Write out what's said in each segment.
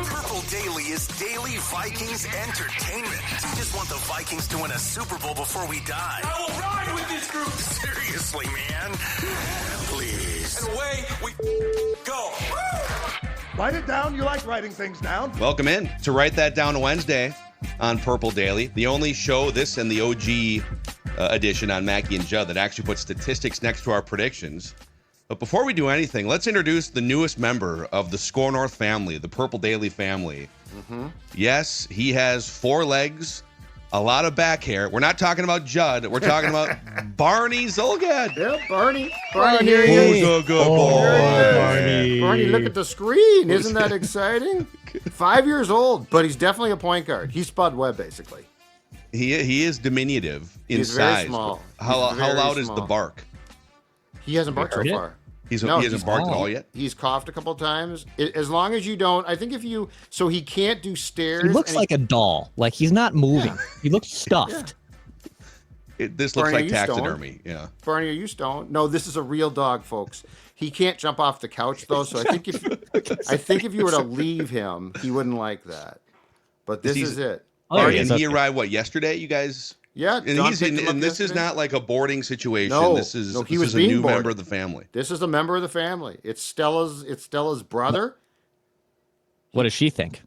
Purple Daily is daily Vikings entertainment. We just want the Vikings to win a Super Bowl before we die. I will ride with this group. Seriously, man. Please. And away we go. Write it down. You like writing things down. Welcome in to Write That Down Wednesday on Purple Daily, the only show, this and the OG edition on Mackie and Judd, that actually puts statistics next to our predictions. But before we do anything, let's introduce the newest member of the Score North family, the Purple Daily family. Mm-hmm. Yes, he has 4 legs, a lot of back hair. We're not talking about Judd. We're talking about Barney Zolgad. Yep, Barney. Barney, who's a good boy? Barney. Barney, look at the screen. Isn't that exciting? 5 years old, but he's definitely a point guard. He's Spud Webb, basically. He is diminutive in He's size. very small. How loud is the bark? He hasn't barked so far. He hasn't barked at all yet? He's coughed a couple times. As long as you don't, I think so he can't do stairs. He looks like a doll. Like he's not moving. Yeah. He looks stuffed. Yeah. This looks like taxidermy. Yeah. Barney, are you stoned? No, this is a real dog, folks. He can't jump off the couch though, so I think if you were to leave him, he wouldn't like that. But this is it. And he arrived yesterday, you guys? Yeah, and this is not like a boarding situation. No, this is he was a new boarded. member of the family. This is a member of the family. It's Stella's brother. What does she think?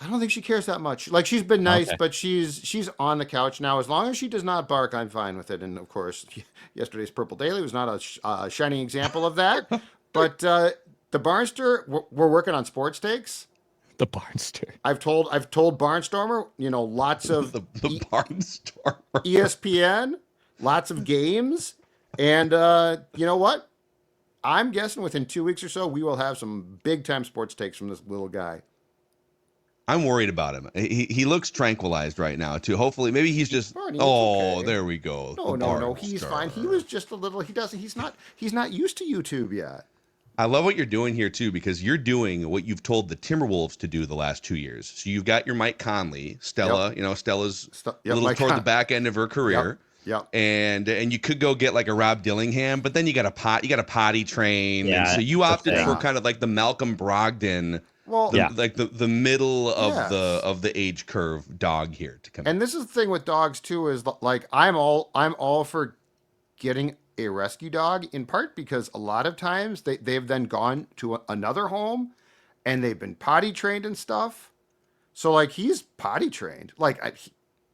I don't think she cares that much. Like, she's been nice, but she's on the couch now. As long as she does not bark, I'm fine with it. And of course, yesterday's Purple Daily was not a shining example of that. But the Barnster, we're working on sports takes. The Barnstormer. I've told Barnstormer, lots of the Barnstormer. ESPN, lots of games, and you know what? I'm guessing within 2 weeks or so, we will have some big time sports takes from this little guy. I'm worried about him. He looks tranquilized right now too. Hopefully, maybe he's just. Barney, okay. There we go. No. He's fine. He was just a little. He's not used to YouTube yet. I love what you're doing here, too, because you're doing what you've told the Timberwolves to do the last 2 years. So you've got your Mike Conley, Stella. Yep. Stella's a little toward the back end of her career. Yep. And you could go get like a Rob Dillingham, but then you got a potty train. Yeah, and so you opted for kind of like the Malcolm Brogdon, like the middle of the age curve dog here to come. And this is the thing with dogs too, is like I'm all for getting a rescue dog, in part because a lot of times they've then gone to another home and they've been potty trained and stuff. So like he's potty trained. Like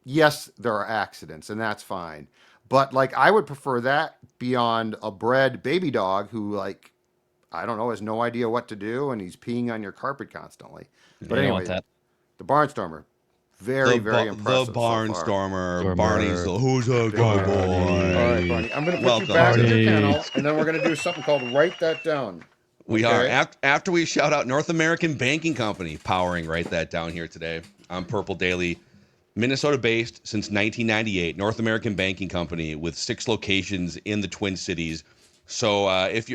yes, there are accidents and that's fine. But like I would prefer that beyond a bred baby dog who like, I don't know, has no idea what to do and he's peeing on your carpet constantly. But anyway, the Barnstormer. Very impressive. The Barnstormer, Barney's who's a good boy. All right, Barney. I'm going to put you back in the kennel, and then we're going to do something called Write That Down. We are. After we shout out North American Banking Company, powering Write That Down here today on Purple Daily. Minnesota-based since 1998, North American Banking Company with 6 locations in the Twin Cities. So if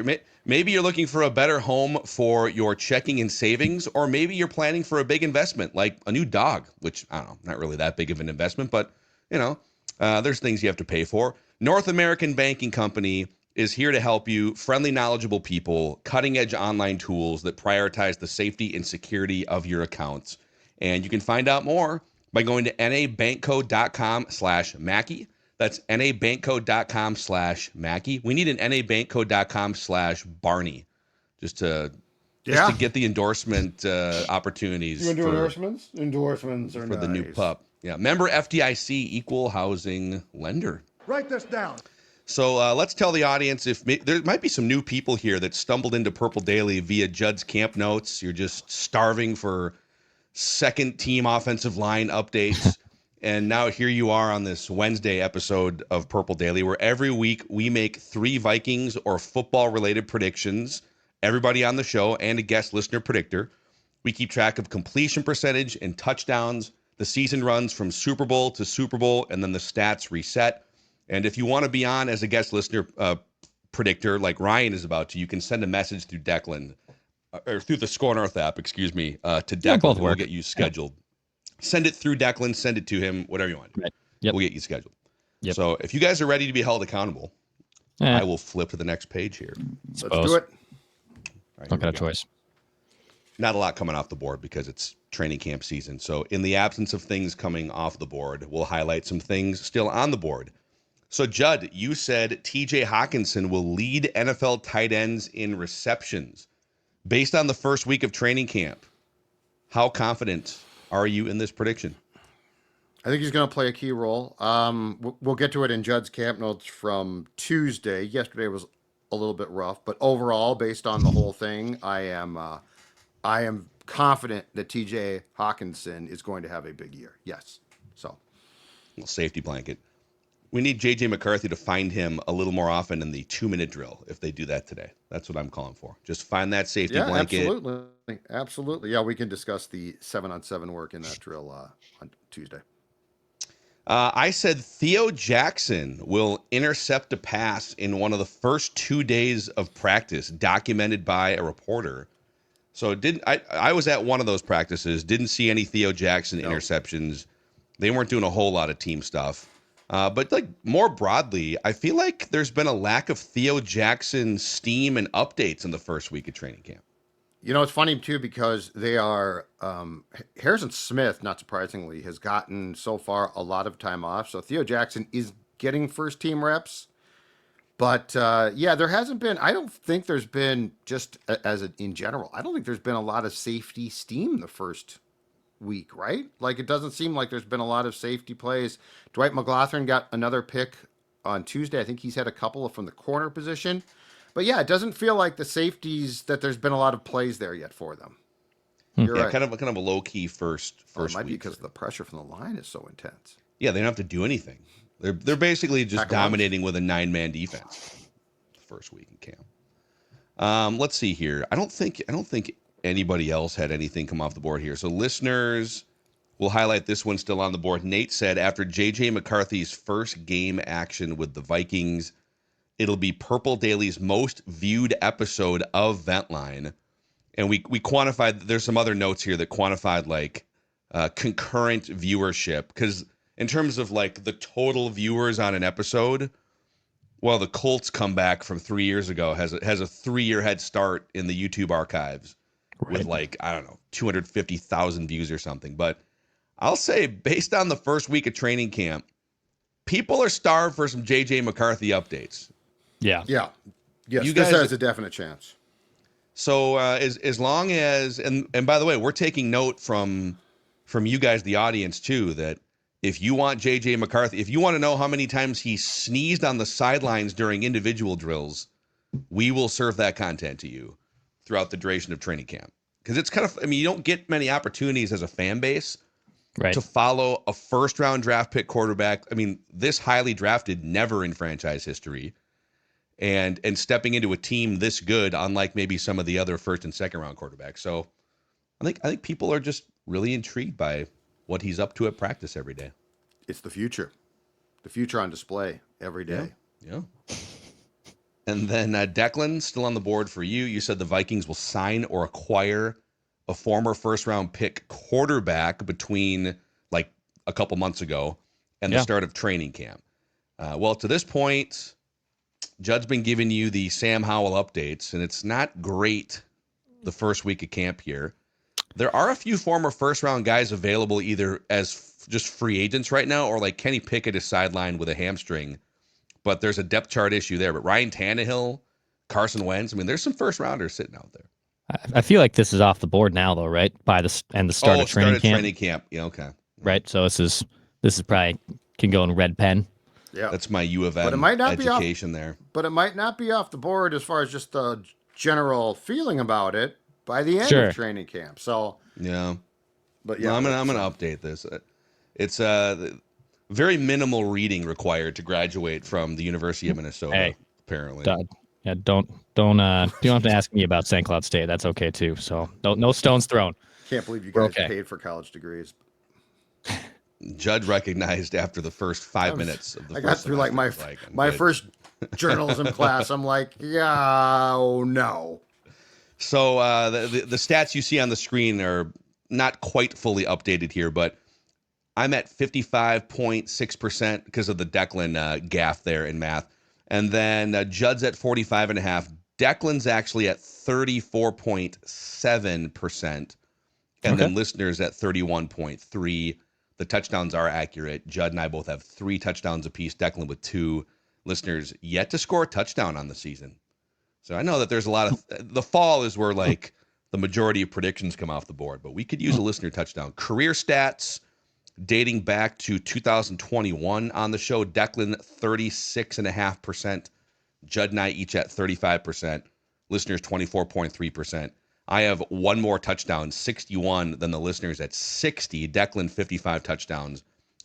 maybe you're looking for a better home for your checking and savings, or maybe you're planning for a big investment like a new dog, which I don't know, not really that big of an investment, but there's things you have to pay for. North American Banking Company is here to help you. Friendly, knowledgeable people, cutting edge online tools that prioritize the safety and security of your accounts. And you can find out more by going to nabankco.com/Mackie. That's nabankco.com/Mackie. We need an nabankco.com/Barney just to get the endorsement opportunities. You want to do endorsements? Endorsements are for the new pup. Yeah. Member FDIC, equal housing lender. Write this down. So let's tell the audience there might be some new people here that stumbled into Purple Daily via Judd's Camp Notes. You're just starving for second team offensive line updates. And now here you are on this Wednesday episode of Purple Daily, where every week we make 3 Vikings or football-related predictions, everybody on the show, and a guest listener predictor. We keep track of completion percentage and touchdowns. The season runs from Super Bowl to Super Bowl, and then the stats reset. And if you want to be on as a guest listener predictor, like Ryan is about to, you can send a message through Declan, or through the Score North app, to Declan. We'll get you scheduled. Yeah. Send it through Declan, send it to him, whatever you want to do. Right. Yep. We'll get you scheduled. Yep. So if you guys are ready to be held accountable, I will flip to the next page here. Let's do it. Right, not got a choice. not a lot coming off the board because it's training camp season. So in the absence of things coming off the board, we'll highlight some things still on the board. So Judd, you said TJ Hawkinson will lead NFL tight ends in receptions based on the first week of training camp. How confident are you in this prediction? I think he's going to play a key role. We'll get to it in Judd's camp notes from Tuesday. Yesterday was a little bit rough, but overall, based on the whole thing, I am confident that TJ Hawkinson is going to have a big year. Yes. So, Well, safety blanket. We need JJ McCarthy to find him a little more often in the 2-minute drill if they do that today. That's what I'm calling for. Just find that safety blanket. Absolutely. Yeah, we can discuss the 7-on-7 work in that drill on Tuesday. I said Theo Jackson will intercept a pass in one of the first 2 days of practice, documented by a reporter. So I was at one of those practices, didn't see any Theo Jackson interceptions. They weren't doing a whole lot of team stuff. But like more broadly, I feel like there's been a lack of Theo Jackson steam and updates in the first week of training camp. You know, it's funny too because they are Harrison Smith, not surprisingly, has gotten so far a lot of time off. So Theo Jackson is getting first team reps, but there hasn't been. I don't think there's been in general. I don't think there's been a lot of safety steam the first week, right? Like it doesn't seem like there's been a lot of safety plays. Dwight McLaughlin got another pick on Tuesday. I think he's had a couple from the corner position. But yeah, it doesn't feel like the safeties that there's been a lot of plays there yet for them. You're right. kind of a low key first it might week. be because the pressure from the line is so intense. Yeah, they don't have to do anything. They're basically just dominating with a 9-man defense the first week in camp. Let's see here. I don't think anybody else had anything come off the board here. So listeners, we'll highlight this one still on the board. Nate said after JJ McCarthy's first game action with the Vikings, it'll be Purple Daily's most viewed episode of Ventline. And we quantified, there's some other notes here that quantified like concurrent viewership. Because in terms of like the total viewers on an episode, well, the Colts comeback from 3 years ago has a 3-year head start in the YouTube archives with like, I don't know, 250,000 views or something. But I'll say based on the first week of training camp, people are starved for some JJ McCarthy updates. Yeah. Yes, you this guys has a definite chance. So as long as and by the way, we're taking note from you guys, the audience too, that if you want JJ McCarthy, if you want to know how many times he sneezed on the sidelines during individual drills, we will serve that content to you throughout the duration of training camp. Because it's kind of, I mean, you don't get many opportunities as a fan base to follow a first-round draft pick quarterback. I mean, this highly drafted, never in franchise history. And stepping into a team this good, unlike maybe some of the other first and second round quarterbacks. So I think people are just really intrigued by what he's up to at practice every day. It's the future on display every day. Yeah. And then Declan, still on the board for you. You said the Vikings will sign or acquire a former first round pick quarterback between like a couple months ago and the start of training camp. Well, to this point, Judd's been giving you the Sam Howell updates, and it's not great the first week of camp here. There are a few former first-round guys available either as just free agents right now or like Kenny Pickett is sidelined with a hamstring, but there's a depth chart issue there. But Ryan Tannehill, Carson Wentz, I mean, there's some first-rounders sitting out there. I feel like this is off the board now, though, right? By the start of training camp. Yeah, okay. Right, so this is probably can go in red pen. Yeah, that's my U of M education there. But it might not be off the board as far as just the general feeling about it by the end of training camp. So yeah, but yeah, well, I'm gonna update this. It's very minimal reading required to graduate from the University of Minnesota. Hey, apparently, don't you don't have to ask me about St. Cloud State. That's okay too. So no stones thrown. Can't believe you guys paid for college degrees. Judd recognized after the first 5 minutes of the I got through like my first journalism class. I'm like, yeah, oh no. So the stats you see on the screen are not quite fully updated here, but I'm at 55.6% because of the Declan gaffe there in math. And then Judd's at 45.5%. Declan's actually at 34.7%, and then listeners at 31.3%. The touchdowns are accurate. Judd and I both have 3 touchdowns apiece. Declan with 2. Listeners yet to score a touchdown on the season. So I know that there's a lot of the fall is where like the majority of predictions come off the board, but we could use a listener touchdown. Career stats dating back to 2021 on the show. Declan 36.5%. Judd and I each at 35%. Listeners 24.3%. I have one more touchdown, 61, than the listeners at 60. Declan 55 touchdowns.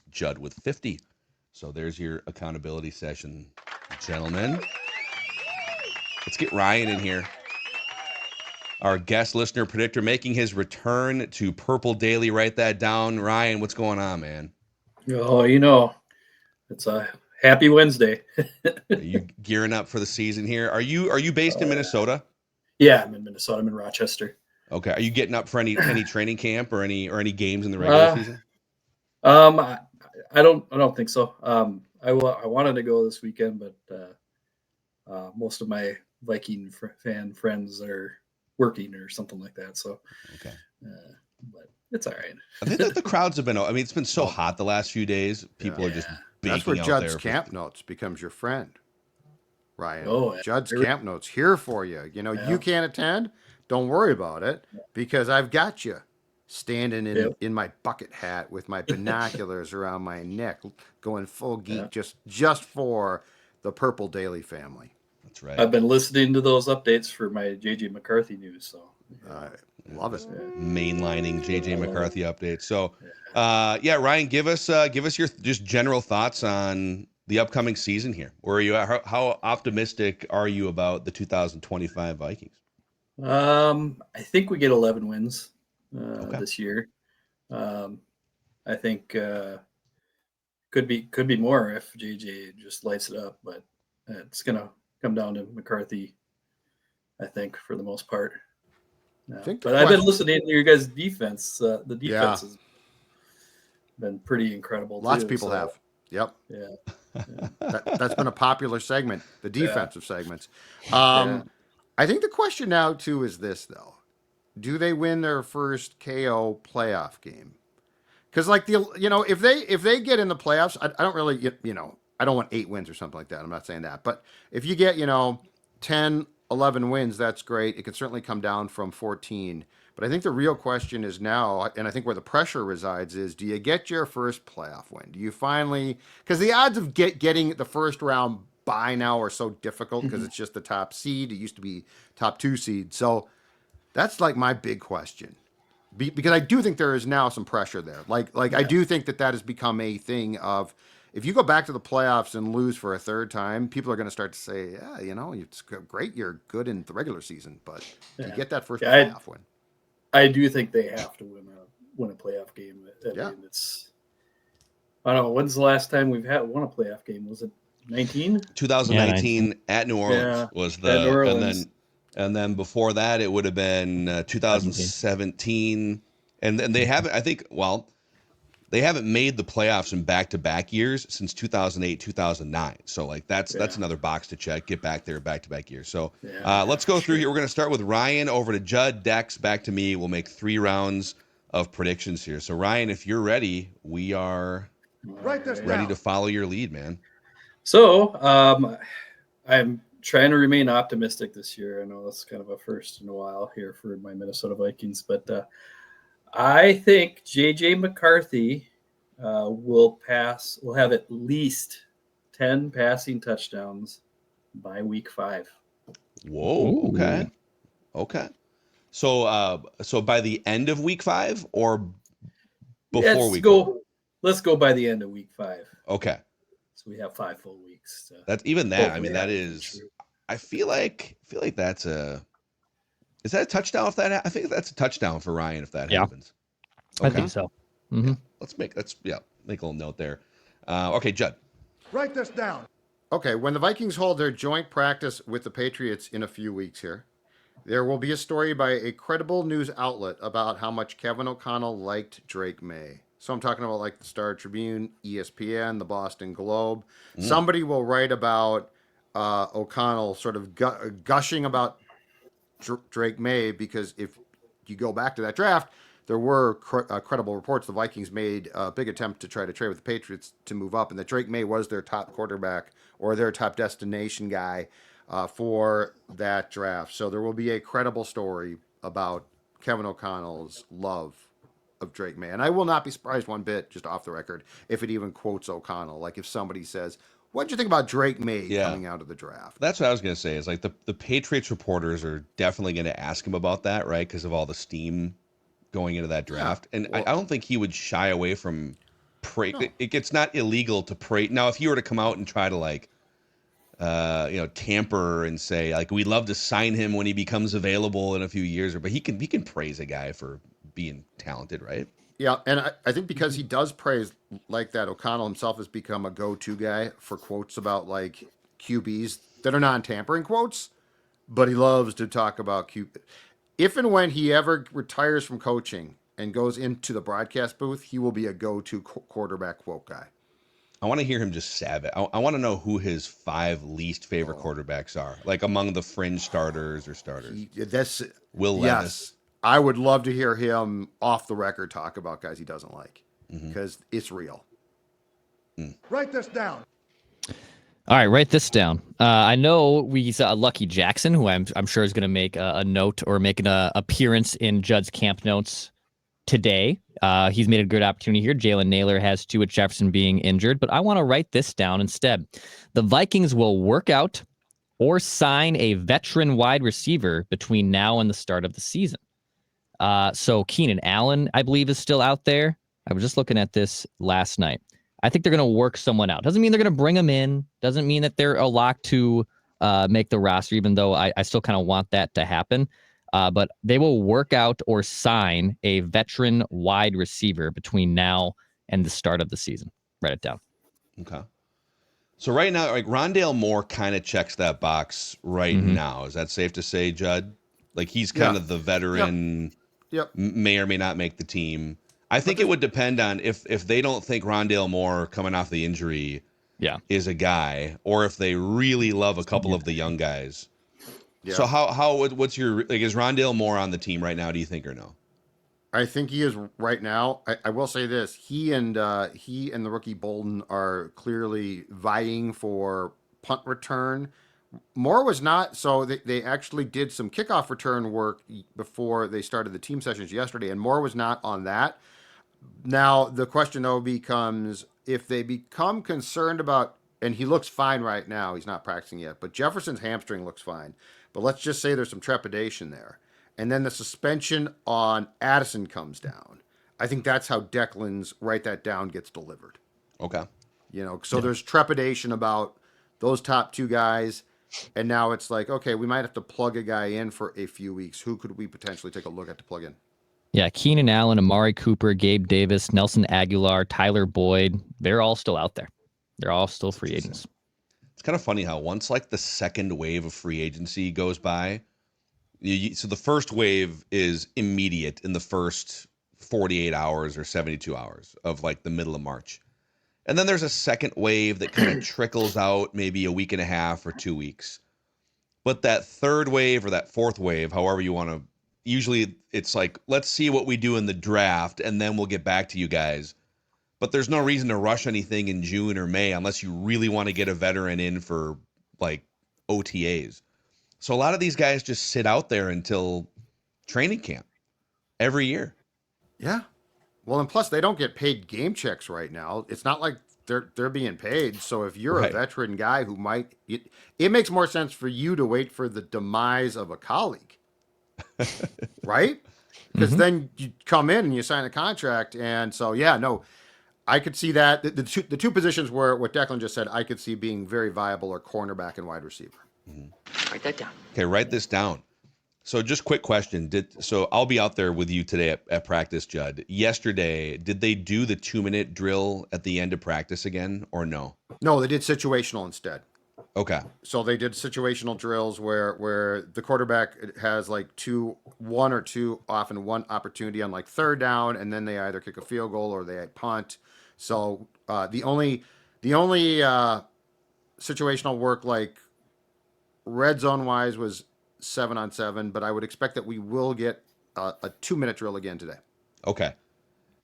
Judd with 50. So there's your accountability session, gentlemen. Let's get Ryan in here. Our guest listener predictor making his return to Purple Daily. Write that down. Ryan, what's going on, man? Oh, it's a happy Wednesday. Are you gearing up for the season here? Are you based in Minnesota? Yeah, I'm in Minnesota. I'm in Rochester. Okay. Are you getting up for any training camp or any games in the regular season? I don't think so. I wanted to go this weekend, but most of my Viking fan friends are working or something like that. So, okay. But it's all right. I think that the crowds have been. I mean, it's been so hot the last few days. People are just baking That's where out Judd's there Camp Notes becomes your friend, Ryan. Oh, Judd's Camp Notes here for you. You can't attend. Don't worry about it because I've got you standing in my bucket hat with my binoculars around my neck, going full geek just for the Purple Daily family. That's right. I've been listening to those updates for my JJ McCarthy news. So love it. Mainlining JJ McCarthy updates. So, Ryan, give us your just general thoughts on the upcoming season here. Where are you at? How optimistic are you about the 2025 Vikings? I think we get 11 wins this year. I think could be more if JJ just lights it up, but it's gonna come down to McCarthy, I think, for the most part. But I've been listening to your guys' defense. The defense has been pretty incredible. Lots of people have. Yep. Yeah. That's been a popular segment, the defensive segments. I think the question now too is this though: do they win their first KO playoff game? Because if they get in the playoffs, I don't really I don't want 8 wins or something like that. I'm not saying that, but if you get 10, 11 wins, that's great. It could certainly come down from 14. But I think the real question is now, and I think where the pressure resides is, do you get your first playoff win? Do you finally, because the odds of getting the first round bye now are so difficult because it's just the top seed. It used to be top 2 seed. So that's like my big question. Because I do think there is now some pressure there. I do think that has become a thing of, if you go back to the playoffs and lose for a third time, people are going to start to say, it's great. You're good in the regular season, but you get that first playoff win. I do think they have to win a playoff game. I mean, I don't know. When's the last time we've won a playoff game? Was it 19? 2019 at New Orleans was New Orleans. And then before that, it would have been 2017. And they haven't, I think, they haven't made the playoffs in back-to-back years since 2008, 2009. So, that's another box to check. Get back there back-to-back years. So, let's go through here. We're going to start with Ryan, over to Judd, Dex, back to me. We'll make 3 rounds of predictions here. So, Ryan, if you're ready, we are ready to follow your lead, man. So, I'm trying to remain optimistic this year. I know that's kind of a first in a while here for my Minnesota Vikings, but I think JJ McCarthy will have at least 10 passing touchdowns by week 5. Whoa. Okay. So by the end of week 5 or before week 5? Let's go by the end of week 5. Okay. So we have 5 full weeks. That's even that. I mean, that is. I feel like that's a. Is that a touchdown? I think that's a touchdown for Ryan if that happens. Okay. I think so. Mm-hmm. Yeah. Let's make a little note there. Okay, Judd. Write this down. Okay, when the Vikings hold their joint practice with the Patriots in a few weeks here, there will be a story by a credible news outlet about how much Kevin O'Connell liked Drake May. So I'm talking about the Star Tribune, ESPN, the Boston Globe. Somebody will write about O'Connell sort of gushing about Drake May, because if you go back to that draft, there were credible reports the Vikings made a big attempt to try to trade with the Patriots to move up, and that Drake May was their top quarterback or their top destination guy for that draft. So there will be a credible story about Kevin O'Connell's love of Drake May. And I will not be surprised one bit, just off the record, if it even quotes O'Connell. Like if somebody says, "What did you think about Drake May coming out of the draft?" That's what I was going to say, is like the Patriots reporters are definitely going to ask him about that, right? Because of all the steam going into that draft. And well, I don't think he would shy away from praise. No. It's not illegal to praise. Now, if he were to come out and try to like, tamper and say like, we'd love to sign him when he becomes available in a few years, but he can praise a guy for being talented, right? Yeah, and I think because he does praise like that, O'Connell himself has become a go-to guy for quotes about like QBs that are non-tampering quotes, but he loves to talk about QB. If and when he ever retires from coaching and goes into the broadcast booth, he will be a go-to quarterback quote guy. I want to hear him just sab it. I want to know who his 5 least favorite quarterbacks are, like among the fringe starters or starters. Will Levis. Yes. I would love to hear him off the record talk about guys he doesn't like, because it's real. Write this down. All right, write this down. I know we saw Lucky Jackson, who I'm sure is going to make a note or make an appearance in Judd's camp notes today. He's made a good opportunity here. Jalen Naylor has too, with Jefferson being injured. But I want to write this down instead. The Vikings will work out or sign a veteran wide receiver between now and the start of the season. So Keenan Allen, I believe, is still out there. I was just looking at this last night. I think they're going to work someone out. Doesn't mean they're going to bring them in. Doesn't mean that they're a lock to make the roster, even though I still kind of want that to happen. But they will work out or sign a veteran wide receiver between now and the start of the season. Write it down. Okay. So right now, like Rondale Moore kind of checks that box right now. Is that safe to say, Judd? Like he's kind of the veteran. Yep. May or may not make the team. I think it would depend on if they don't think Rondale Moore coming off the injury is a guy, or if they really love a couple of the young guys. Yeah. So what's your, like, is Rondale Moore on the team right now, do you think, or no? I think he is right now. I will say this. He and the rookie Bolden are clearly vying for punt return. Moore was not, so they actually did some kickoff return work before they started the team sessions yesterday, and Moore was not on that. Now, the question, though, becomes if they become concerned about, and he looks fine right now, he's not practicing yet, but Jefferson's hamstring looks fine. But let's just say there's some trepidation there. And then the suspension on Addison comes down. I think that's how Declan's write that down gets delivered. Okay. There's trepidation about those top 2 guys. And now it's like, okay, we might have to plug a guy in for a few weeks. Who could we potentially take a look at to plug in? Yeah, Keenan Allen, Amari Cooper, Gabe Davis, Nelson Aguilar, Tyler Boyd. They're all still out there. They're all still free agents. It's kind of funny how once like the second wave of free agency goes by, so the first wave is immediate in the first 48 hours or 72 hours of like the middle of March. And then there's a second wave that kind of trickles out maybe a week and a half or 2 weeks. But that third wave or that fourth wave, however you want to, usually it's like, let's see what we do in the draft and then we'll get back to you guys. But there's no reason to rush anything in June or May unless you really want to get a veteran in for like OTAs. So a lot of these guys just sit out there until training camp every year. Yeah. Well, and plus they don't get paid game checks right now. It's not like they're being paid. So if you're a veteran guy who might, it makes more sense for you to wait for the demise of a colleague, right? Because then you come in and you sign a contract. And so, I could see that the two positions where what Declan just said, I could see being very viable are cornerback and wide receiver. Write that down. Okay, write this down. So just quick question. So I'll be out there with you today at practice, Judd. Yesterday, did they do the 2-minute drill at the end of practice again or no? No, they did situational instead. Okay. So they did situational drills where the quarterback has like one or two, often one opportunity on like third down, and then they either kick a field goal or they punt. So the only situational work like red zone wise was 7-on-7, but I would expect that we will get a 2-minute drill again today. Okay.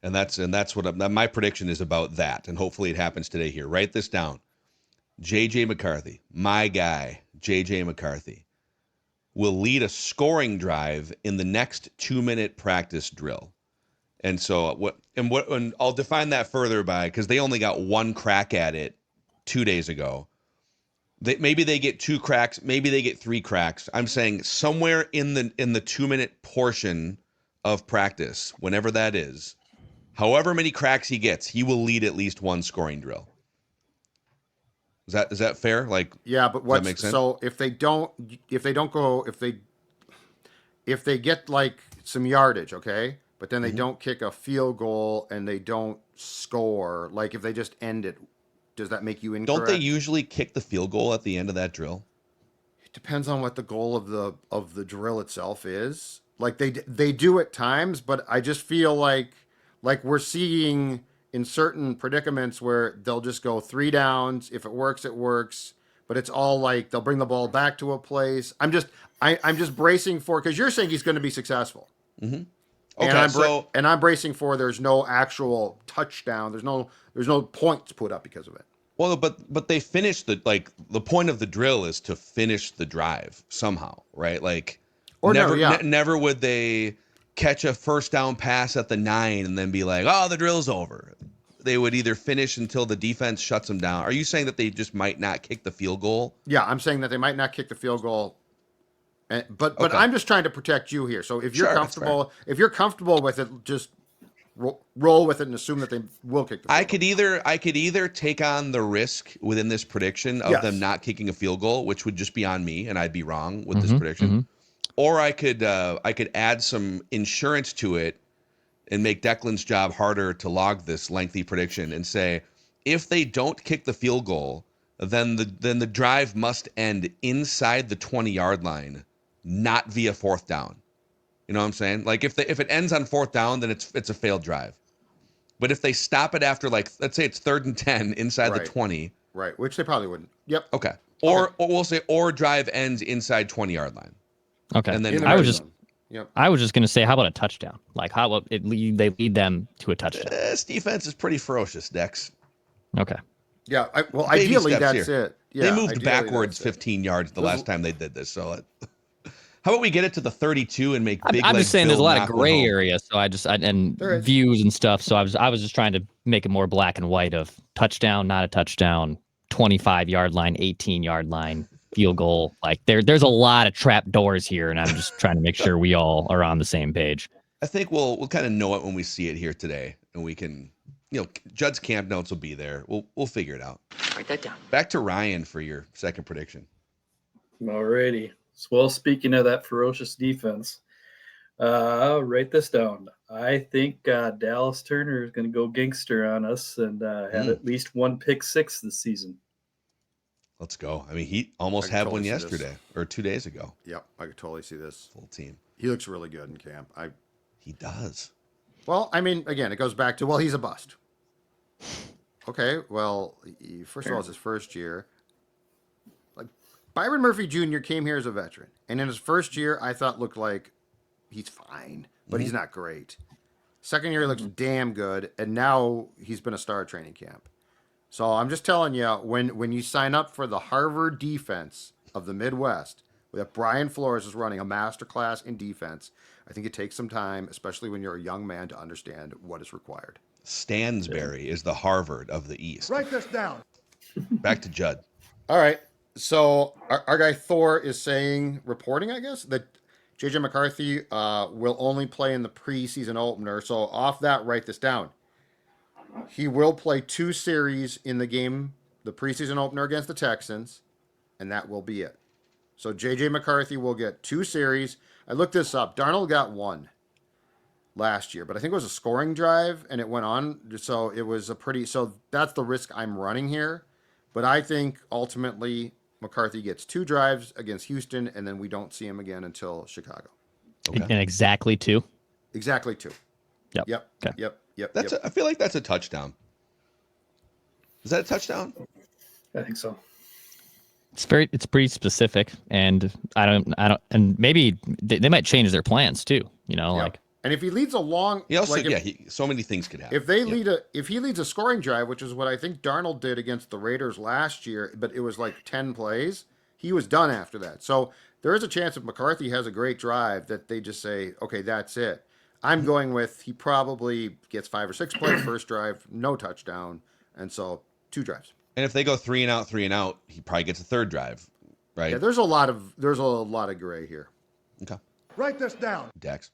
And that's what my prediction is about that. And hopefully it happens today here. Write this down. JJ McCarthy, my guy, JJ McCarthy, will lead a scoring drive in the next 2-minute practice drill. And so and I'll define that further by, because they only got one crack at it 2 days ago. Maybe they get 2 cracks, maybe they get 3 cracks. I'm saying somewhere in the 2-minute portion of practice, whenever that is, however many cracks he gets, he will lead at least one scoring drill. Is that fair? Like, yeah, but does that make sense? So if they get like some yardage, okay, but then they don't kick a field goal and they don't score, like if they just end it, does that make you incorrect? Don't they usually kick the field goal at the end of that drill? It depends on what the goal of the drill itself is. Like they do at times, but I just feel like we're seeing in certain predicaments where they'll just go 3 downs. If it works, it works. But it's all like they'll bring the ball back to a place. I'm just bracing for, because you're saying he's going to be successful. Mm-hmm. Okay, and I'm bracing for there's no actual touchdown. There's no points put up because of it. Well, but they finish the point of the drill is to finish the drive somehow, right? Like, or never would they catch a first down pass at the 9 and then be like, oh, the drill's over. They would either finish until the defense shuts them down. Are you saying that they just might not kick the field goal? Yeah, I'm saying that they might not kick the field goal. But okay. I'm just trying to protect you here. So if you're comfortable with it, just roll with it and assume that they will kick the field goal. I could either take on the risk within this prediction of them not kicking a field goal, which would just be on me and I'd be wrong with this prediction. Or I could add some insurance to it and make Declan's job harder to log this lengthy prediction and say, if they don't kick the field goal, then the drive must end inside the 20-yard line, not via 4th down. You know what I'm saying? Like if it ends on 4th down, then it's a failed drive. But if they stop it after, like, let's say it's 3rd and 10 inside the 20. Right, which they probably wouldn't. Yep. Okay. Or we'll say drive ends inside 20-yard line. Okay. And then I was just going to say, how about a touchdown? Like, how about they lead them to a touchdown? This defense is pretty ferocious, Dex. Okay. Yeah. Ideally, that's here. it. Yeah, they moved backwards 15 yards the last time they did this. So how about we get it to the 32 and make big? I'm just saying there's a lot of gray area. So and there views and stuff. So I was just trying to make it more black and white of touchdown, not a touchdown, 25-yard line, 18-yard line. Field goal. Like there's a lot of trap doors here, and I'm just trying to make sure we all are on the same page. I think we'll kind of know it when we see it here today, and we can, Judd's camp notes will be there. We'll figure it out. Write that down. Back to Ryan for your second prediction. Alrighty. Well, speaking of that ferocious defense, write this down. I think Dallas Turner is going to go gangster on us and have at least 1 pick 6 this season. Let's go. I mean, he almost had one yesterday or 2 days ago. Yep, I could totally see this. Full team. He looks really good in camp. He does. Well, I mean, again, it goes back to, he's a bust. Okay, well, first of all, it's his first year. Like, Byron Murphy Jr. came here as a veteran, and in his first year, I thought looked like he's fine, but he's not great. Second year, he looks damn good, and now he's been a star at training camp. So I'm just telling you, when you sign up for the Harvard defense of the Midwest, that Brian Flores is running a masterclass in defense, I think it takes some time, especially when you're a young man, to understand what is required. Stansbury is the Harvard of the East. Write this down. Back to Judd. All right. So our guy Thor is reporting, I guess, that JJ McCarthy will only play in the preseason opener. So off that, write this down. He will play 2 series in the game, the preseason opener against the Texans, and that will be it. So JJ McCarthy will get 2 series. I looked this up. Darnold got 1 last year, but I think it was a scoring drive, and it went on. So it was so that's the risk I'm running here. But I think ultimately McCarthy gets 2 drives against Houston, and then we don't see him again until Chicago. Okay. And exactly 2? Exactly 2. Yep. Okay. Yep. I feel like that's a touchdown. Is that a touchdown? I think so. It's pretty specific, and and maybe they might change their plans too. Like. And if he leads a long, he also so many things could happen. If he leads a scoring drive, which is what I think Darnold did against the Raiders last year, but it was like 10 plays, he was done after that. So there is a chance if McCarthy has a great drive that they just say, okay, that's it. I'm going with he probably gets 5 or 6 plays first drive, no touchdown, and so 2 drives. And if they go 3 and out, he probably gets a third drive, right? Yeah, there's a lot of gray here. Okay. Write this down. Dex.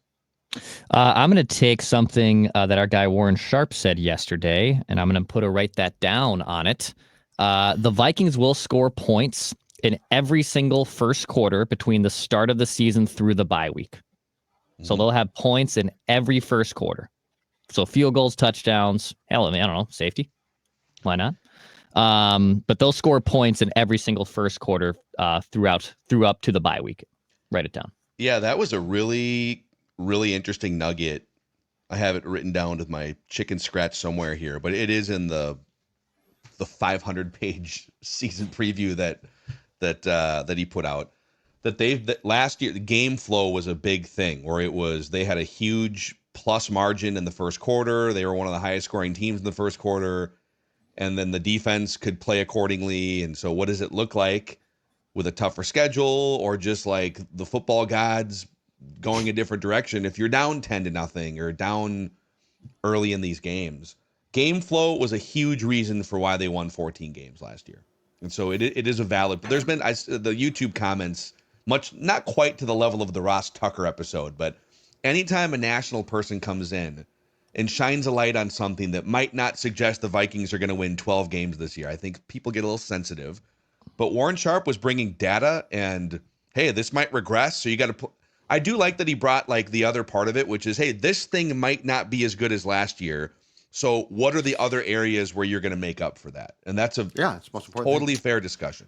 I'm going to take something that our guy Warren Sharp said yesterday, and I'm going to write that down on it. The Vikings will score points in every single first quarter between the start of the season through the bye week. So they'll have points in every first quarter. So field goals, touchdowns, hell, I don't know, safety. Why not? But they'll score points in every single first quarter through up to the bye week. Write it down. Yeah, that was a really, really interesting nugget. I have it written down with my chicken scratch somewhere here, but it is in the 500-page season preview that he put out. That last year the game flow was a big thing where they had a huge plus margin in the first quarter. They were one of the highest scoring teams in the first quarter, and then the defense could play accordingly. And so what does it look like with a tougher schedule or just like the football gods going a different direction if you're down 10-0 or down early in these games? Game flow was a huge reason for why they won 14 games last year. And so it is a valid, but there's been the YouTube comments, much not quite to the level of the Ross Tucker episode, but anytime a national person comes in and shines a light on something that might not suggest the Vikings are going to win 12 games this year, I think people get a little sensitive. But Warren Sharp was bringing data and, hey, this might regress, so you got to I do like that he brought like the other part of it, which is, hey, this thing might not be as good as last year. So what are the other areas where you're going to make up for that? And that's it's most important totally fair discussion.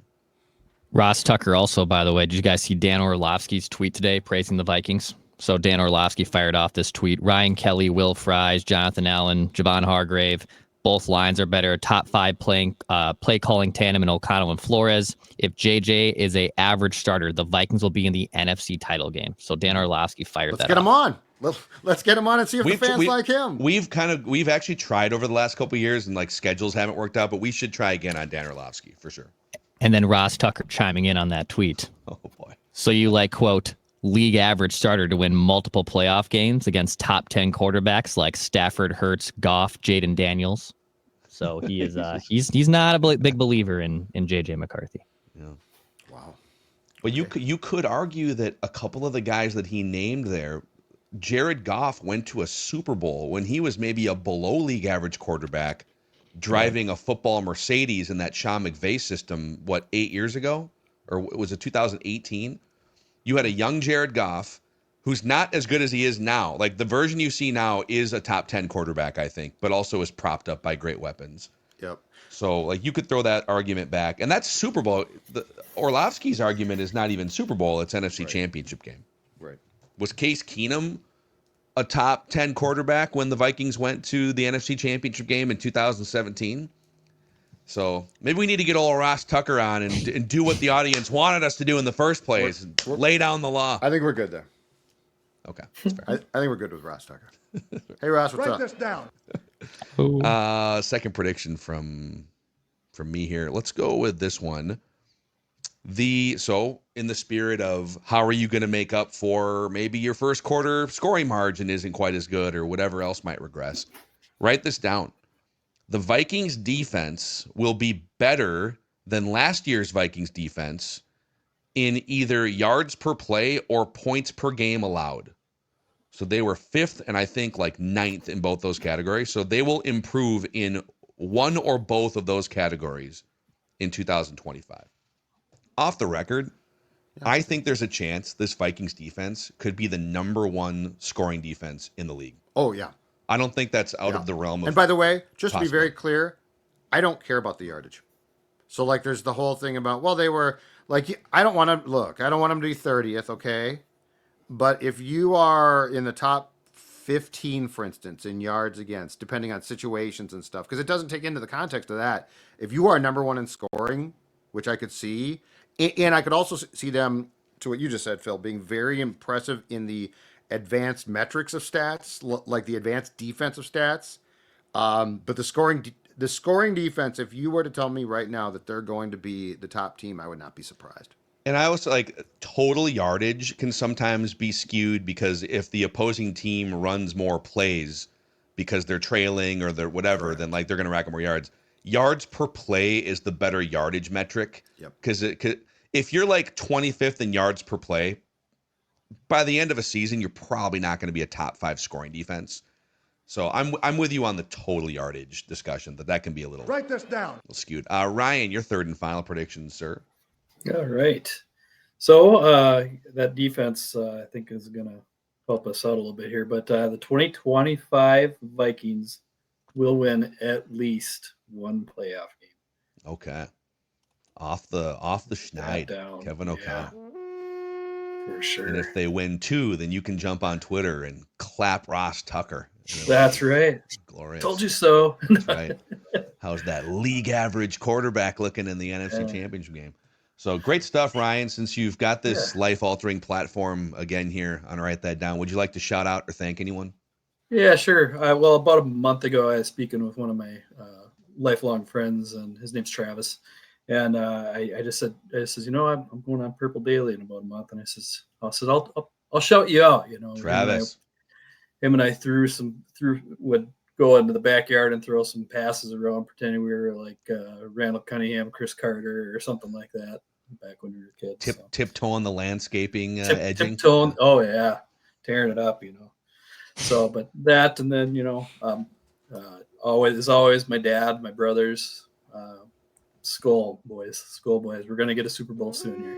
Ross Tucker also, by the way, did you guys see Dan Orlovsky's tweet today praising the Vikings? So Dan Orlovsky fired off this tweet. Ryan Kelly, Will Fries, Jonathan Allen, Javon Hargrave, both lines are better. Top 5 play calling tandem in O'Connell and Flores. If JJ is a average starter, the Vikings will be in the NFC title game. So Dan Orlovsky fired that. Let's get him on. Let's get him on and see if the fans like him. We've actually tried over the last couple of years and like schedules haven't worked out, but we should try again on Dan Orlovsky for sure. And then Ross Tucker chiming in on that tweet. Oh boy. So you quote, league average starter to win multiple playoff games against top 10 quarterbacks like Stafford, Hurts, Goff, Jaden Daniels. So he is he's not a big believer in JJ McCarthy. Yeah. Wow. But you could argue that a couple of the guys that he named there, Jared Goff went to a Super Bowl when he was maybe a below league average quarterback driving a football Mercedes in that Sean McVay system, 8 years ago? Or was it 2018? You had a young Jared Goff who's not as good as he is now. Like the version you see now is a top 10 quarterback, I think, but also is propped up by great weapons. Yep. So like you could throw that argument back. And that's Super Bowl. Orlovsky's argument is not even Super Bowl, it's NFC Championship game. Right. Was Case Keenum a top 10 quarterback when the Vikings went to the NFC Championship game in 2017? So maybe we need to get old Ross Tucker on and do what the audience wanted us to do in the first place, lay down the law. I think we're good there. Okay. I think we're good with Ross Tucker. Hey, Ross, what's up? Write this down. Second prediction from me here. Let's go with this one. So in the spirit of how are you going to make up for maybe your first quarter scoring margin isn't quite as good or whatever else might regress, write this down. The Vikings defense will be better than last year's Vikings defense in either yards per play or points per game allowed. So they were 5th and I think 9th in both those categories. So they will improve in one or both of those categories in 2025. Off the record, I think there's a chance this Vikings defense could be the number 1 scoring defense in the league. Oh, yeah. I don't think that's out of the realm of. And by the way, just to be very clear, I don't care about the yardage. So there's the whole thing about, they were I don't want them to be 30th, okay? But if you are in the top 15, for instance, in yards against, depending on situations and stuff, because it doesn't take into the context of that. If you are number 1 in scoring, which I could see. And I could also see them, to what you just said, Phil, being very impressive in the advanced metrics of stats, like the advanced defensive stats. But the scoring defense, if you were to tell me right now that they're going to be the top team, I would not be surprised. And I also like total yardage can sometimes be skewed because if the opposing team runs more plays because they're trailing or they're whatever, then like they're going to rack up more yards. Yards per play is the better yardage metric. Yep. Because if you're like 25th in yards per play, by the end of a season, you're probably not going to be a top 5 scoring defense. So I'm with you on the total yardage discussion that can be a little Write this down. skewed. Ryan, your third and final prediction, sir. All right. So that defense, I think, is going to help us out a little bit here. But the 2025 Vikings will win at least one playoff game. Okay. Off the schneid, Kevin O'Connell. For sure. And if they win 2, then you can jump on Twitter and clap Ross Tucker. That's right. Glorious. Told you so. That's right. How's that league average quarterback looking in the NFC Championship game? So great stuff, Ryan. Since you've got this life-altering platform again here on Write That Down, would you like to shout out or thank anyone? Yeah, sure. Well, about a month ago, I was speaking with one of my lifelong friends, and his name's Travis. And I just said, you know, I'm going on Purple Daily in about a month, and I said, I'll shout you out. You know, Travis. Him and I would go into the backyard and throw some passes around, pretending we were like Randall Cunningham, Chris Carter, or something like that. Back when we were kids. Tiptoeing the landscaping edging. Tiptoeing. Oh yeah, tearing it up. You know. So, but that, and then always my dad, my brothers. Skull boys. We're gonna get a Super Bowl soon here.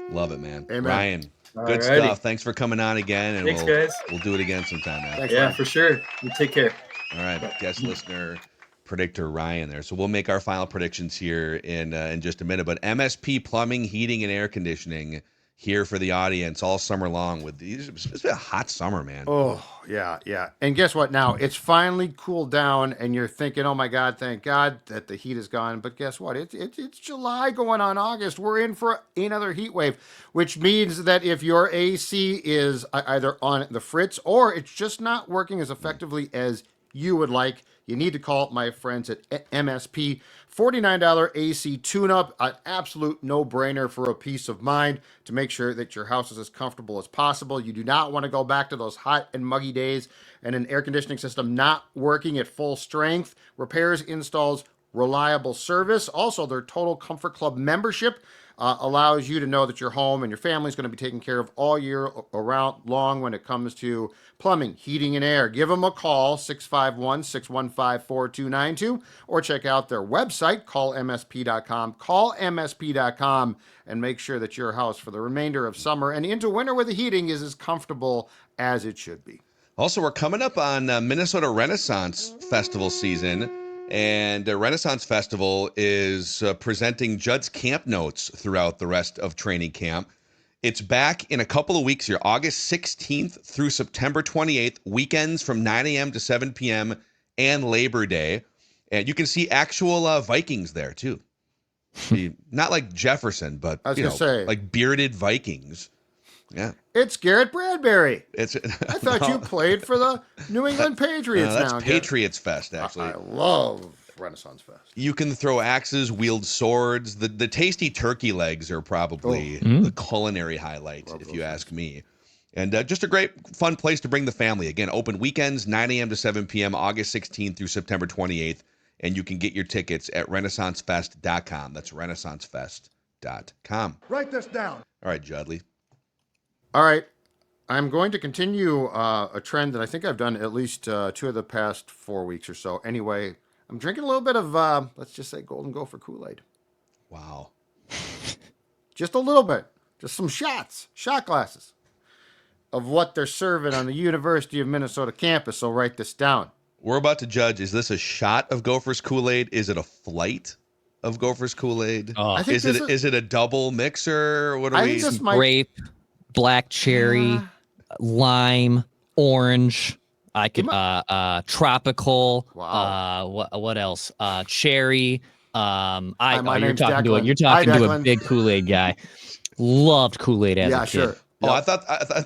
Love it, man. Amen. Ryan, good Alrighty. stuff. Thanks for coming on again, and Thanks, guys. We'll do it again sometime, man. Thanks, Yeah, Ryan. for sure. You take care. All right, guest listener, predictor Ryan there. So we'll make our final predictions here in just a minute. But MSP Plumbing, Heating, and Air Conditioning here for the audience all summer long. It's been a hot summer, man. Oh, yeah. And guess what? Now it's finally cooled down, and you're thinking, "Oh my God, thank God that the heat is gone." But guess what? It's July going on August. We're in for another heat wave, which means that if your AC is either on the fritz or it's just not working as effectively as you would like, you need to call my friends at MSP. $49 AC tune-up, an absolute no-brainer for a peace of mind to make sure that your house is as comfortable as possible. You do not want to go back to those hot and muggy days and an air conditioning system not working at full strength. Repairs, installs, reliable service. Also, their Total Comfort Club membership allows you to know that your home and your family is going to be taken care of all year around long when it comes to plumbing, heating, and air. Give them a call, 651-615-4292, or check out their website, callmsp.com. Call msp.com and make sure that your house for the remainder of summer and into winter with the heating is as comfortable as it should be. Also, we're coming up on Minnesota Renaissance Festival season. And Renaissance Festival is presenting Judd's Camp Notes throughout the rest of training camp. It's back in a couple of weeks here, August 16th through September 28th, weekends from 9 a.m. to 7 p.m. and Labor Day. And you can see actual Vikings there, too. Not like Jefferson, but I was gonna say, like bearded Vikings. Yeah. It's Garrett Bradbury. I thought you played for the New England Patriots that's now. Patriots Fest, actually. I love Renaissance Fest. You can throw axes, wield swords. The tasty turkey legs are probably the culinary highlight, if you ask me. And just a great, fun place to bring the family. Again, open weekends, 9 a.m. to 7 p.m., August 16th through September 28th. And you can get your tickets at renaissancefest.com. That's renaissancefest.com. Write this down. All right, Judley. All right. I'm going to continue a trend that I think I've done at least 2 of the past 4 weeks or so. Anyway, I'm drinking a little bit of, let's just say, Golden Gopher Kool-Aid. Wow. Just a little bit. Just some shot glasses of what they're serving on the University of Minnesota campus. So write this down. We're about to judge, is this a shot of Gophers Kool-Aid? Is it a flight of Gophers Kool-Aid? Is it a double mixer? What are we? Grape, black cherry, lime, orange. I could tropical. Wow. What else? Cherry, my you're name's talking Declan. You're talking Hi, to a Declan. big Kool-Aid guy. Loved Kool-Aid as a kid. Sure. Oh,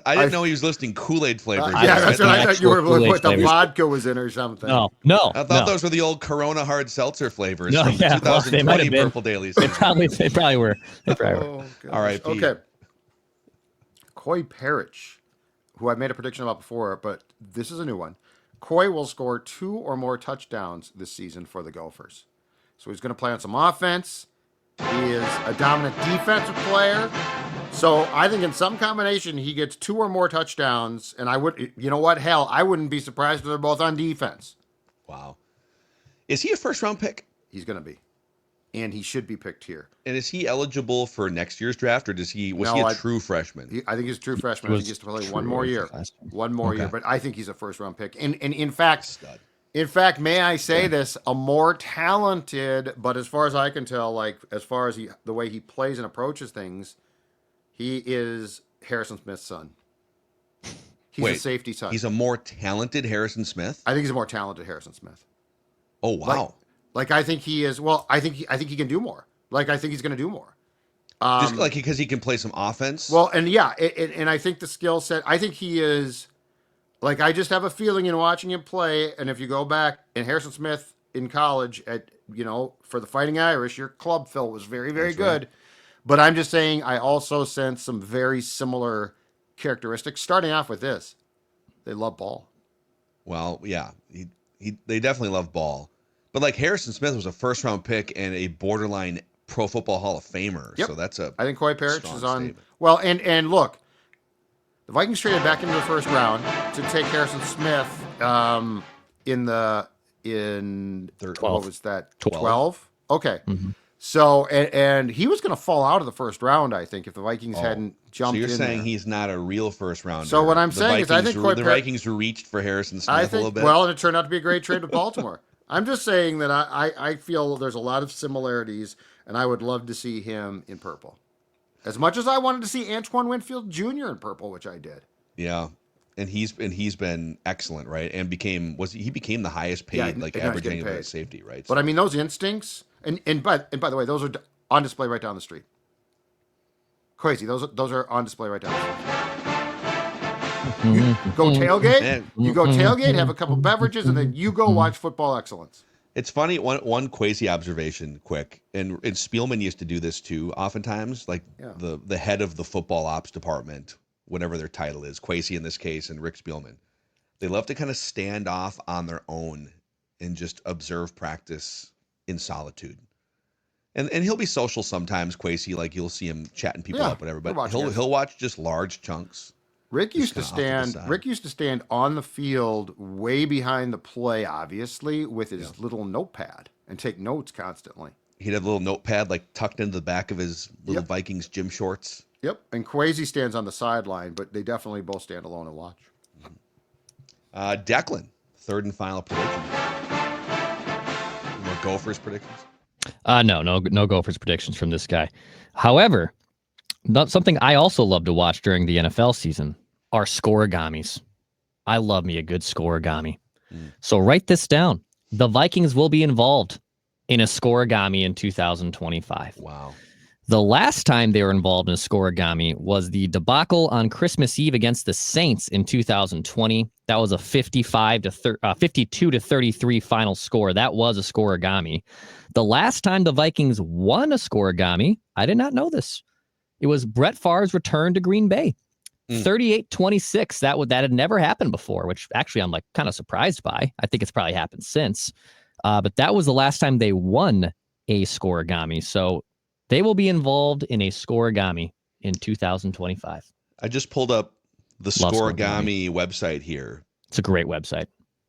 I didn't know he was listing Kool-Aid flavors. Yeah, that's what I thought you were Kool-Aid what the flavors. vodka was in or something. No. I thought those were the old Corona hard seltzer flavors No, from yeah, the 2020 they might have been. Purple Daily They season. probably were. Oh, All right, Pete. okay. Coy Parrish, who I made a prediction about before, but this is a new one. Coy will score 2 or more touchdowns this season for the Gophers. So he's going to play on some offense. He is a dominant defensive player. So I think in some combination he gets 2 or more touchdowns. And I would, you know what? Hell, I wouldn't be surprised if they're both on defense. Wow. Is he a first-round pick? He's going to be. And he should be picked here. And is he eligible for next year's draft, or was he a true freshman? I think he's a true freshman. I think he has to play one more year. One more year. But I think he's a first-round pick. And in fact, may I say this, a more talented, but as far as I can tell, like as far as the way he plays and approaches things, he is Harrison Smith's son. He's a safety son. He's a more talented Harrison Smith? I think he's a more talented Harrison Smith. Oh, wow. Like I think he is. Well, I think he can do more. Like I think he's going to do more. Just like because he can play some offense. Well, and yeah, and I think the skill set. I think he is. Like I just have a feeling in watching him play. And if you go back and Harrison Smith in college for the Fighting Irish, your club Phil was very very good. Right. But I'm just saying, I also sense some very similar characteristics. Starting off with this, they love ball. Well, yeah, they definitely love ball. But like Harrison Smith was a first-round pick and a borderline Pro Football Hall of Famer. Yep. So I think Coy Parrish is on. Statement. Well, and look, the Vikings traded back into the first round to take Harrison Smith in 12. What was that? 12. Okay. Mm-hmm. So and he was going to fall out of the first round, I think, if the Vikings hadn't jumped in. So you're saying there. he's not a real first rounder. So what I'm saying is I think the Vikings reached for Harrison Smith a little bit. Well, and it turned out to be a great trade with Baltimore. I'm just saying that I feel there's a lot of similarities, and I would love to see him in purple. As much as I wanted to see Antoine Winfield Jr. in purple, which I did. Yeah. And he's been excellent, right? And became the highest paid average annual safety, right? But I mean those instincts and by the way, those are on display right down the street. Crazy. Those are on display right down the street. You go tailgate, have a couple beverages, and then you go watch football excellence. It's funny, one crazy observation, quick, and Spielman used to do this too, oftentimes, like the head of the football ops department, whatever their title is, Kwesi in this case, and Rick Spielman. They love to kind of stand off on their own and just observe practice in solitude. And he'll be social sometimes, Kwesi, like you'll see him chatting people up, whatever, but he'll watch just large chunks. Rick used to stand on the field way behind the play, obviously, with his little notepad and take notes constantly. He'd have a little notepad like tucked into the back of his little Vikings gym shorts. Yep, and Kwesi stands on the sideline, but they definitely both stand alone and watch. Declan, third and final prediction. More Gophers predictions? No Gophers predictions from this guy. However, not something I also love to watch during the NFL season are scoregamis. I love me a good scoregami. So write this down. The Vikings will be involved in a scoregami in 2025. Wow. The last time they were involved in a scoregami was the debacle on Christmas Eve against the Saints in 2020. That was a 52 to 33 final score. That was a scoregami. The last time the Vikings won a scoregami, I did not know this. It was Brett Favre's return to Green Bay. 38-26. That had never happened before, which actually I'm like kind of surprised by. I think it's probably happened since. But that was the last time they won a scoregami. So they will be involved in a scoregami in 2025. I just pulled up the scoregami website here. It's a great website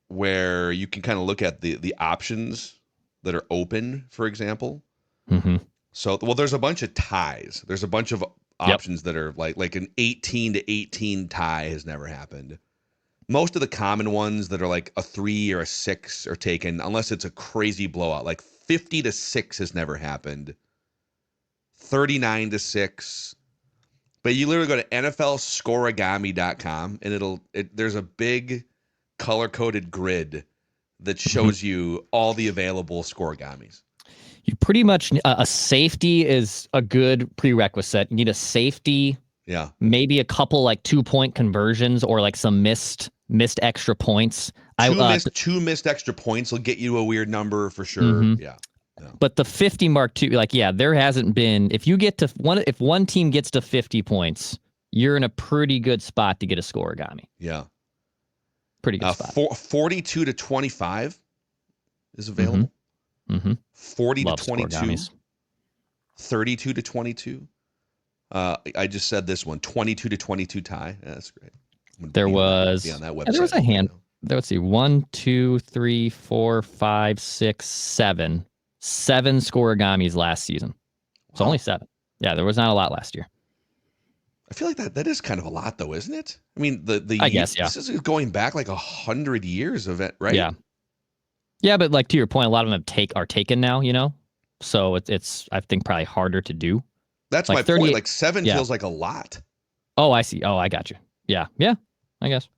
where you can kind of look at the options that are open, for example. Mm-hmm. So, there's a bunch of ties. There's a bunch of options that are like an 18-18 tie has never happened. Most of the common ones that are like a 3 or a 6 are taken, unless it's a crazy blowout. Like 50-6 has never happened. 39-6. But you literally go to NFLscoregami.com and there's a big color-coded grid that shows you all the available scoregamis. You pretty much a safety is a good prerequisite. You need a safety, Yeah. maybe a couple like 2-point conversions or like some missed extra points. Two missed extra points will get you a weird number for sure. Mm-hmm. Yeah. But the 50 mark too, like, yeah, there hasn't been. If one team gets to 50 points, you're in a pretty good spot to get a scoregami. Yeah. Pretty good spot. 42 to 25 is available. Mm-hmm. 40 Love to 22. scoregamis. 32 to 22. I just said this one. 22 to 22 tie. Yeah, that's great. There was be on that website. There was a hand. Let's see. 1, 2, 3, 4, 5, 6, 7. 7 scoregamis last season. It's only 7. Yeah, there was not a lot last year. I feel like that is kind of a lot, though, isn't it? I mean, I guess, yeah. This is going back like 100 years of it, right? Yeah. Yeah, but like to your point, a lot of them are taken now, you know? So it's I think probably harder to do. That's like my point. Like 7 feels like a lot. Oh, I see. Oh, I got you. Yeah. Yeah, I guess.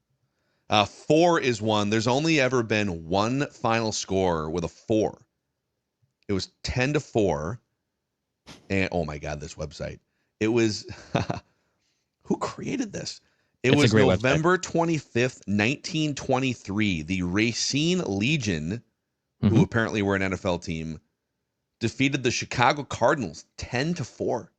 4 is one. There's only ever been one final score with a 4. It was 10 to 4. And oh my God, this website. It was who created this? It was November 25th, 1923. The Racine Legion, who apparently were an NFL team, defeated the Chicago Cardinals 10 to 4.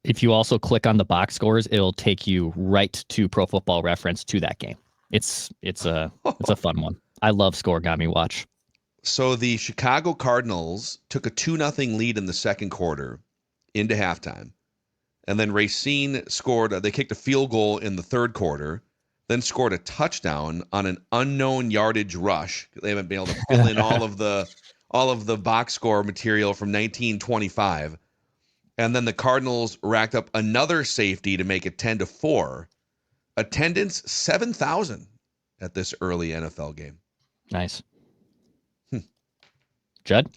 If you also click on the box scores, it'll take you right to Pro Football Reference to that game. It's a fun one. I love Scoregami Watch. So the Chicago Cardinals took a 2-0 lead in the second quarter into halftime. And then Racine scored, they kicked a field goal in the third quarter, then scored a touchdown on an unknown yardage rush. They haven't been able to fill in all of the box score material from 1925. And then the Cardinals racked up another safety to make it 10 to 4. Attendance 7,000 at this early NFL game. Nice. Judd?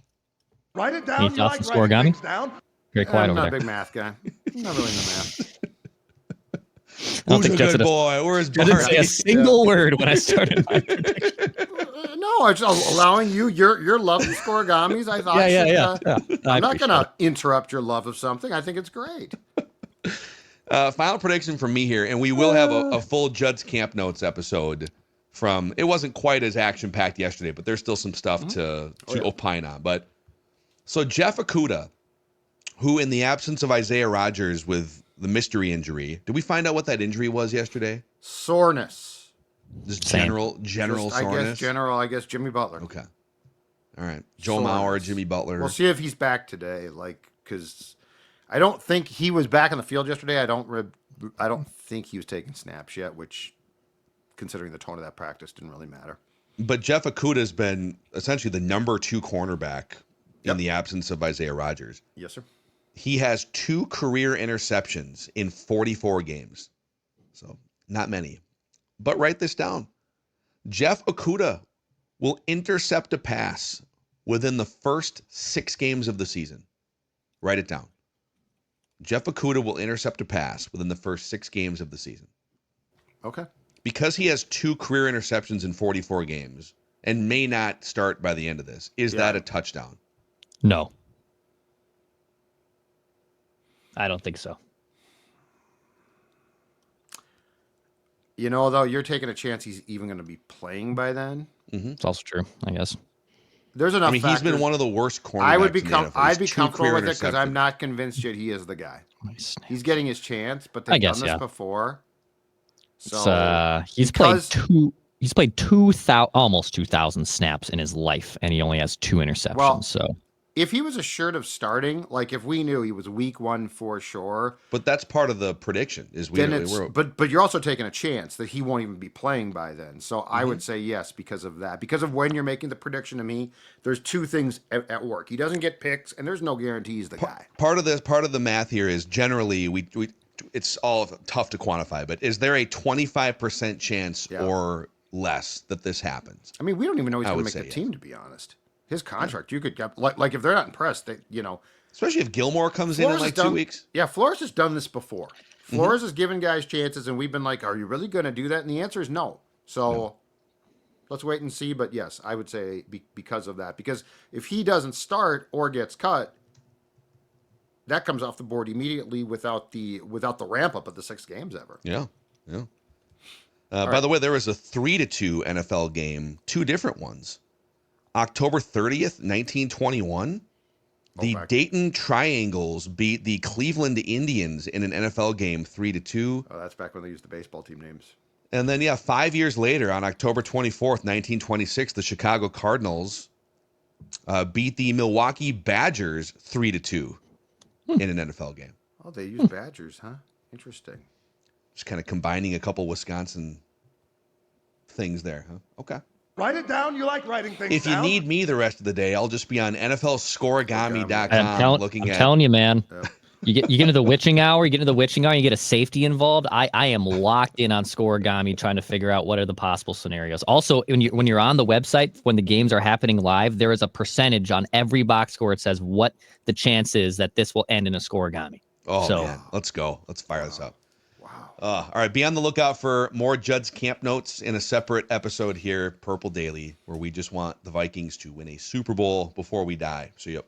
Write it down. Any You thoughts like on writing Scoregami? things down? Very quiet I'm over not there. a big math guy. I'm not really into math. Who's a good boy? Where's Barney? Didn't say a single word when I started my prediction. No, I'm just allowing you your love of scoregamis. I thought. Yeah. I'm not going to interrupt your love of something. I think it's great. Final prediction from me here, and we will have a full Judd's Camp Notes episode from, it wasn't quite as action-packed yesterday, but there's still some stuff to opine on. But so Jeff Okudah, who in the absence of Isaiah Rodgers with the mystery injury, did we find out what that injury was yesterday? Soreness. Just general soreness? I guess Jimmy Butler. Okay. All right. Joe Mauer, Jimmy Butler. We'll see if he's back today, because I don't think he was back in the field yesterday. I don't think he was taking snaps yet, which, considering the tone of that practice, didn't really matter. But Jeff Okudah has been essentially the number 2 cornerback in the absence of Isaiah Rodgers. Yes, sir. He has 2 career interceptions in 44 games. So not many. But write this down. Jeff Okudah will intercept a pass within the first 6 games of the season. Write it down. Jeff Okudah will intercept a pass within the first 6 games of the season. Okay. Because he has 2 career interceptions in 44 games and may not start by the end of this, is that a touchdown? No. I don't think so. You know, though, you're taking a chance he's even going to be playing by then. Mm-hmm. It's also true, I guess. There's enough. He's been one of the worst cornerbacks. I'd be comfortable with it because I'm not convinced yet he is the guy. He's getting his chance, but they've done this before. So he's played almost 2,000 snaps in his life, and he only has 2 interceptions. Well, so if he was assured of starting, like if we knew he was week 1 for sure, but that's part of the prediction. But you're also taking a chance that he won't even be playing by then. So I would say yes because of that. Because of when you're making the prediction to me, there's 2 things at work. He doesn't get picks, and there's no guarantee he's the guy. Part of the math here is generally we it's all tough to quantify, but is there a 25% chance or less that this happens? I mean, we don't even know he's going to make the team, to be honest. His contract, you could get like if they're not impressed, especially if Gilmore comes in like 2 weeks. Yeah, Flores has done this before. Flores has given guys chances, and we've been like, "Are you really going to do that?" And the answer is no. So let's wait and see. But yes, I would say because of that. Because if he doesn't start or gets cut, that comes off the board immediately without the ramp up of the 6 games ever. Yeah. By the way, there was a 3-2 NFL game, 2 different ones. October 30th, 1921, the Dayton Triangles beat the Cleveland Indians in an NFL game 3-2. Oh, that's back when they used the baseball team names. And then, 5 years later, on October 24th, 1926, the Chicago Cardinals beat the Milwaukee Badgers 3-2 in an NFL game. Oh, they use Badgers, huh? Interesting. Just kind of combining a couple Wisconsin things there, huh? Okay. Write it down. You like writing things If you down. need me the rest of the day, I'll just be on NFLscoregami.com looking at. I'm telling you, man. Yep. You get into the witching hour. You get into the witching hour. You get a safety involved. I am locked in on Scoregami, trying to figure out what are the possible scenarios. Also, when you're on the website, when the games are happening live, there is a percentage on every box score. It says what the chance is that this will end in a Scoregami. Oh, man. Let's go. Let's fire this up. All right, be on the lookout for more Judd's Camp Notes in a separate episode here, Purple Daily, where we just want the Vikings to win a Super Bowl before we die. So, yep.